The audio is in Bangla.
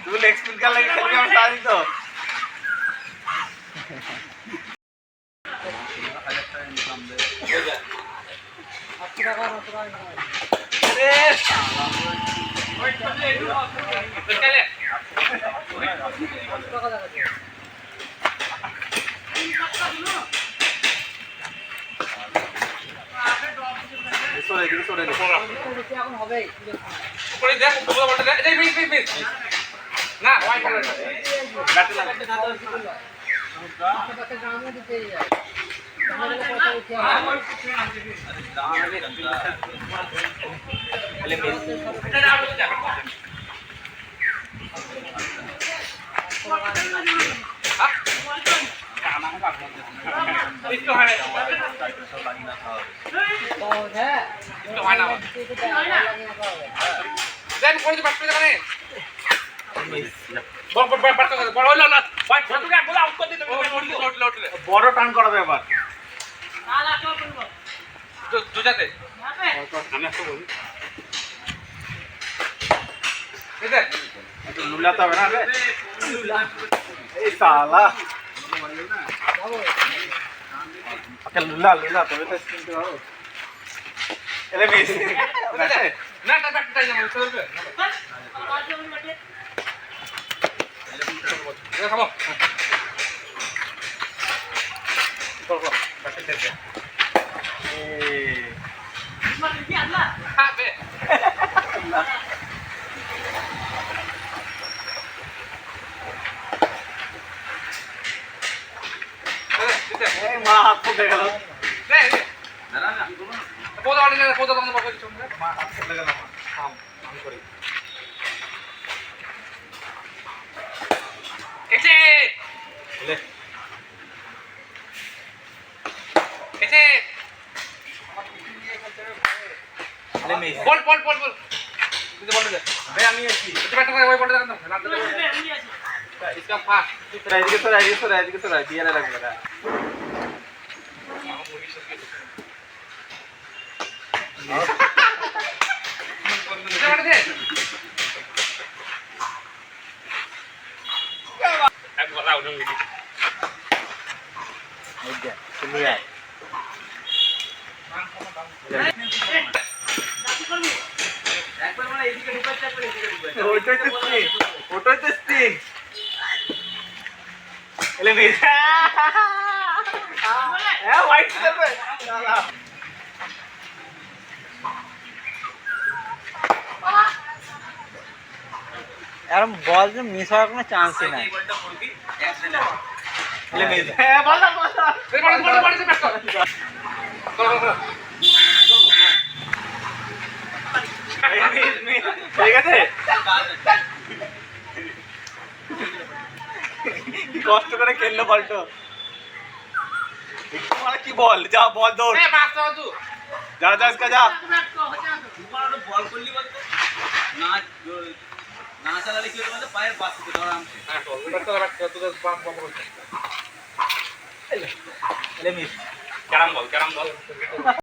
तू लेग स्पिन का लगे खेल के हम सारी तो বড় টান করাবে এবার দুটাতে আমি একটা বলি একটু লুলাতে হবে না এই সালা লুলা লুলা তবে তো কিনতে পারো এলে মিস না না ব্যাটটা যাবে চলবে খাবো করব ব্যাটটা দে এই মানে কি আল্লাহ হবে আল্লাহ এই মা হাত পড়ে গেল রে না না আমি বলবো না পোদা ওড়ে না পোদা বন্ধ করে দিচ্ছ মা হাত পড়ে গেল মা থাম আমি করি এসে লে এসে লে মিস বল বল বল বল তুই বল দে ভাই আমি আছি তুই ব্যাট করে ওই বলটা দেন না আমি আছি इसका फास्ट राइट के दिया लग रहा है अब बताओ तुम ये क्या सुनिए একবার মানে এদিকে ঢুকার চেষ্টা করে এদিকে ঢুকাই ওইটাই তো স্পিন ওইটাই তো স্পিন এলে মিস হ্যাঁ হোয়াইট স্টেপ শালা यार बॉल जो मिस होने का चांस ही नहीं ले मिस है बॉल से बैठ कर मिस ठीक है কষ্ট করে খেললো বলটো একটু মানে কি বল যা বল দৌড় এ মারতে হবে তুই যা যা इसका जा বল করলি বলতো না না চালালে কি হবে পায়ের পাশ থেকে আরাম সে হ্যাঁ তো ব্যাট তো বাম বাম করতে এলে মিস ক্যারাম বল